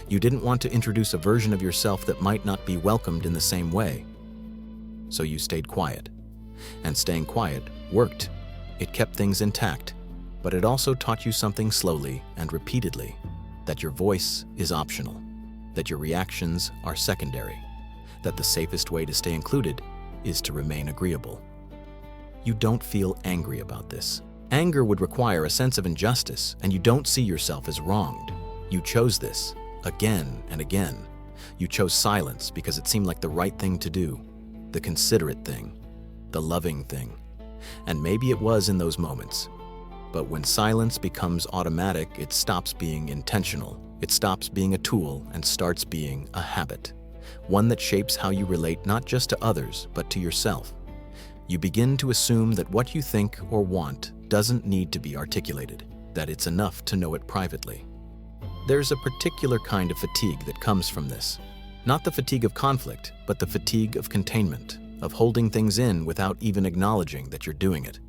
You didn't want to introduce a version of yourself that might not be welcomed in the same way. So you stayed quiet. And staying quiet worked. It kept things intact, but it also taught you something slowly and repeatedly, that your voice is optional, that your reactions are secondary, that the safest way to stay included is to remain agreeable. You don't feel angry about this. Anger would require a sense of injustice, and you don't see yourself as wronged. You chose this. Again and again. You chose silence because it seemed like the right thing to do, the considerate thing, the loving thing. And maybe it was in those moments. But when silence becomes automatic, it stops being intentional. It stops being a tool and starts being a habit. One that shapes how you relate not just to others, but to yourself. You begin to assume that what you think or want doesn't need to be articulated, that it's enough to know it privately. There's a particular kind of fatigue that comes from this. Not the fatigue of conflict, but the fatigue of containment, of holding things in without even acknowledging that you're doing it.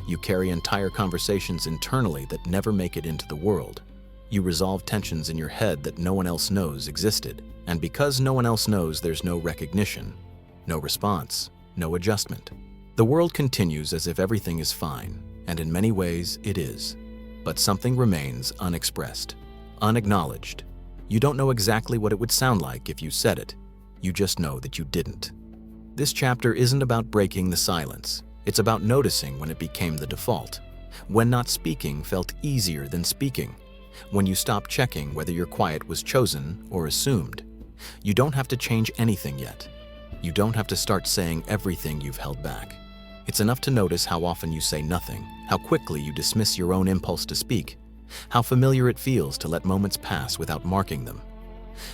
You carry entire conversations internally that never make it into the world. You resolve tensions in your head that no one else knows existed. And because no one else knows, there's no recognition, no response, no adjustment. The world continues as if everything is fine, and in many ways it is. But something remains unexpressed. Unacknowledged. You don't know exactly what it would sound like if you said it. You just know that you didn't. This chapter isn't about breaking the silence. It's about noticing when it became the default. When not speaking felt easier than speaking. When you stopped checking whether your quiet was chosen or assumed. You don't have to change anything yet. You don't have to start saying everything you've held back. It's enough to notice how often you say nothing, how quickly you dismiss your own impulse to speak. How familiar it feels to let moments pass without marking them.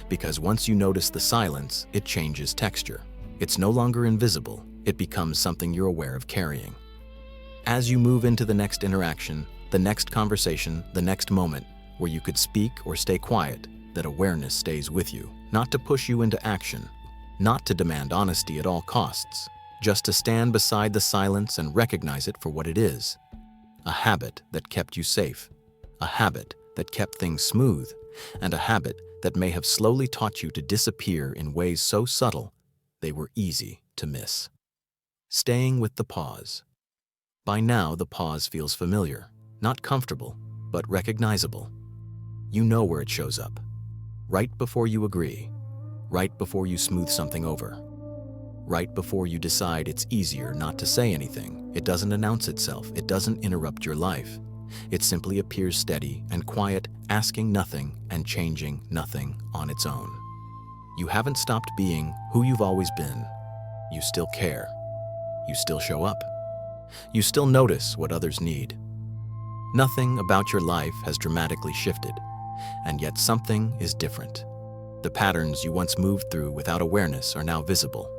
Because once you notice the silence, it changes texture. It's no longer invisible. It becomes something you're aware of carrying. As you move into the next interaction, the next conversation, the next moment, where you could speak or stay quiet, that awareness stays with you, not to push you into action, not to demand honesty at all costs, just to stand beside the silence and recognize it for what it is. A habit that kept you safe. A habit that kept things smooth, and a habit that may have slowly taught you to disappear in ways so subtle they were easy to miss. Staying with the pause. By now, the pause feels familiar, not comfortable, but recognizable. You know where it shows up. Right before you agree, right before you smooth something over, right before you decide it's easier not to say anything. It doesn't announce itself, it doesn't interrupt your life. It simply appears steady and quiet, asking nothing and changing nothing on its own. You haven't stopped being who you've always been. You still care. You still show up. You still notice what others need. Nothing about your life has dramatically shifted, and yet something is different. The patterns you once moved through without awareness are now visible,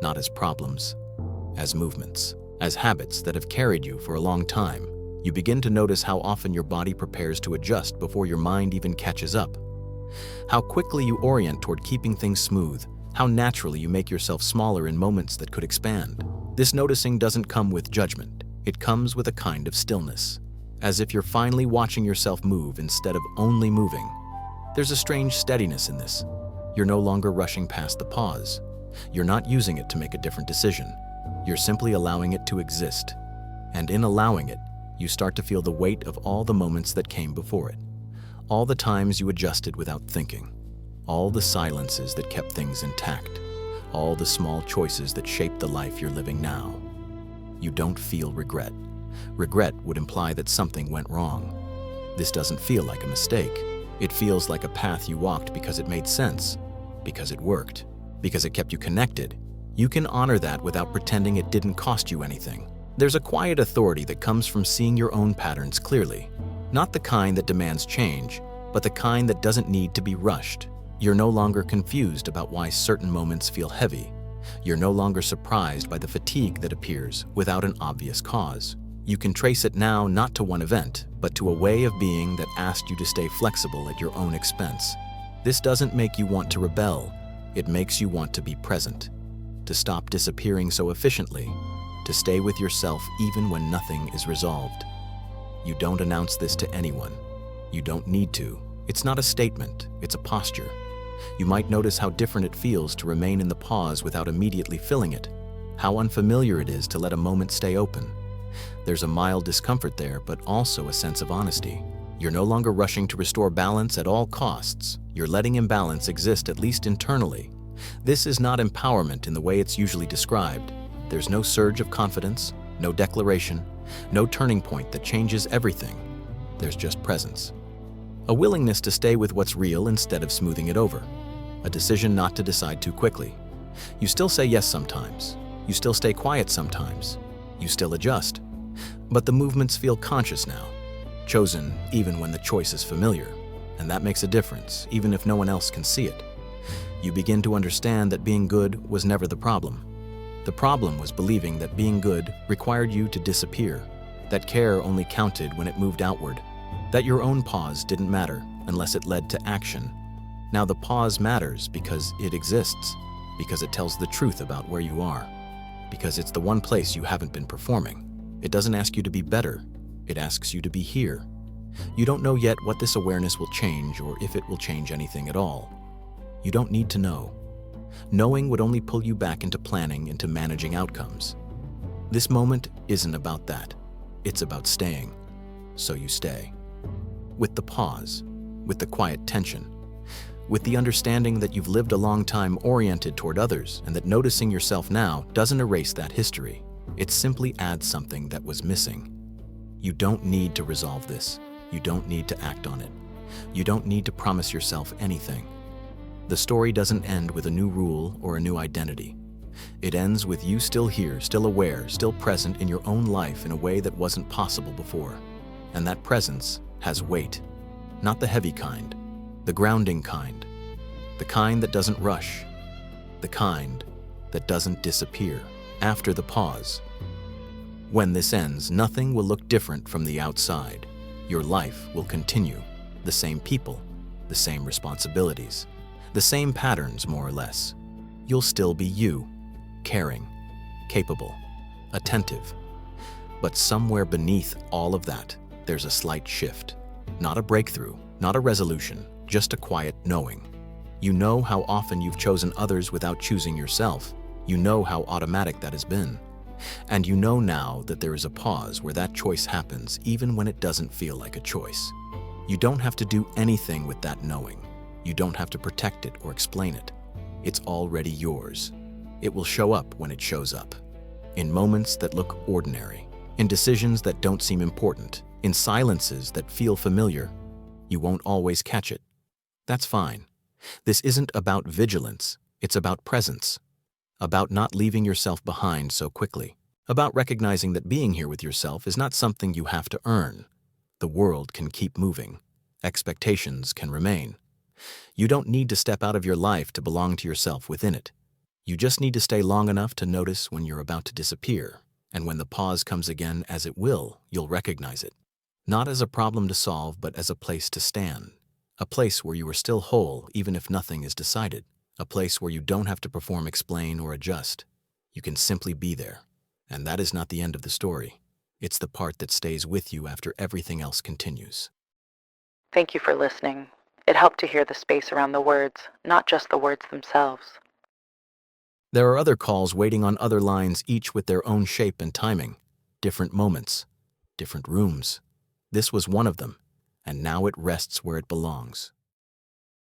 not as problems, as movements, as habits that have carried you for a long time. You begin to notice how often your body prepares to adjust before your mind even catches up. How quickly you orient toward keeping things smooth, how naturally you make yourself smaller in moments that could expand. This noticing doesn't come with judgment. It comes with a kind of stillness, as if you're finally watching yourself move instead of only moving. There's a strange steadiness in this. You're no longer rushing past the pause. You're not using it to make a different decision. You're simply allowing it to exist. And in allowing it, you start to feel the weight of all the moments that came before it. All the times you adjusted without thinking. All the silences that kept things intact. All the small choices that shaped the life you're living now. You don't feel regret. Regret would imply that something went wrong. This doesn't feel like a mistake. It feels like a path you walked because it made sense, because it worked, because it kept you connected. You can honor that without pretending it didn't cost you anything. There's a quiet authority that comes from seeing your own patterns clearly. Not the kind that demands change, but the kind that doesn't need to be rushed. You're no longer confused about why certain moments feel heavy. You're no longer surprised by the fatigue that appears without an obvious cause. You can trace it now not to one event, but to a way of being that asked you to stay flexible at your own expense. This doesn't make you want to rebel. It makes you want to be present, to stop disappearing so efficiently, to stay with yourself even when nothing is resolved. You don't announce this to anyone. You don't need to. It's not a statement, it's a posture. You might notice how different it feels to remain in the pause without immediately filling it, how unfamiliar it is to let a moment stay open. There's a mild discomfort there, but also a sense of honesty. You're no longer rushing to restore balance at all costs. You're letting imbalance exist, at least internally. This is not empowerment in the way it's usually described. There's no surge of confidence, no declaration, no turning point that changes everything. There's just presence. A willingness to stay with what's real instead of smoothing it over. A decision not to decide too quickly. You still say yes sometimes. You still stay quiet sometimes. You still adjust. But the movements feel conscious now, chosen even when the choice is familiar. And that makes a difference, even if no one else can see it. You begin to understand that being good was never the problem. The problem was believing that being good required you to disappear, that care only counted when it moved outward, that your own pause didn't matter unless it led to action. Now the pause matters because it exists, because it tells the truth about where you are, because it's the one place you haven't been performing. It doesn't ask you to be better, it asks you to be here. You don't know yet what this awareness will change or if it will change anything at all. You don't need to know. Knowing would only pull you back into planning, into managing outcomes. This moment isn't about that. It's about staying. So you stay. With the pause, with the quiet tension, with the understanding that you've lived a long time oriented toward others and that noticing yourself now doesn't erase that history. It simply adds something that was missing. You don't need to resolve this. You don't need to act on it. You don't need to promise yourself anything. The story doesn't end with a new rule or a new identity. It ends with you still here, still aware, still present in your own life in a way that wasn't possible before. And that presence has weight. Not the heavy kind, the grounding kind, the kind that doesn't rush, the kind that doesn't disappear after the pause. When this ends, nothing will look different from the outside. Your life will continue. The same people, the same responsibilities, the same patterns, more or less. You'll still be you, caring, capable, attentive. But somewhere beneath all of that, there's a slight shift. Not a breakthrough, not a resolution, just a quiet knowing. You know how often you've chosen others without choosing yourself. You know how automatic that has been. And you know now that there is a pause where that choice happens even when it doesn't feel like a choice. You don't have to do anything with that knowing. You don't have to protect it or explain it. It's already yours. It will show up when it shows up. In moments that look ordinary, in decisions that don't seem important, in silences that feel familiar. You won't always catch it. That's fine. This isn't about vigilance, it's about presence. about not leaving yourself behind so quickly, about recognizing that being here with yourself is not something you have to earn. The world can keep moving. Expectations can remain. You don't need to step out of your life to belong to yourself within it. You just need to stay long enough to notice when you're about to disappear, and when the pause comes again, as it will, you'll recognize it. Not as a problem to solve, but as a place to stand. A place where you are still whole, even if nothing is decided. A place where you don't have to perform, explain, or adjust. You can simply be there. And that is not the end of the story. It's the part that stays with you after everything else continues. Thank you for listening. It helped to hear the space around the words, not just the words themselves. There are other calls waiting on other lines, each with their own shape and timing. Different moments, different rooms. This was one of them, and now it rests where it belongs.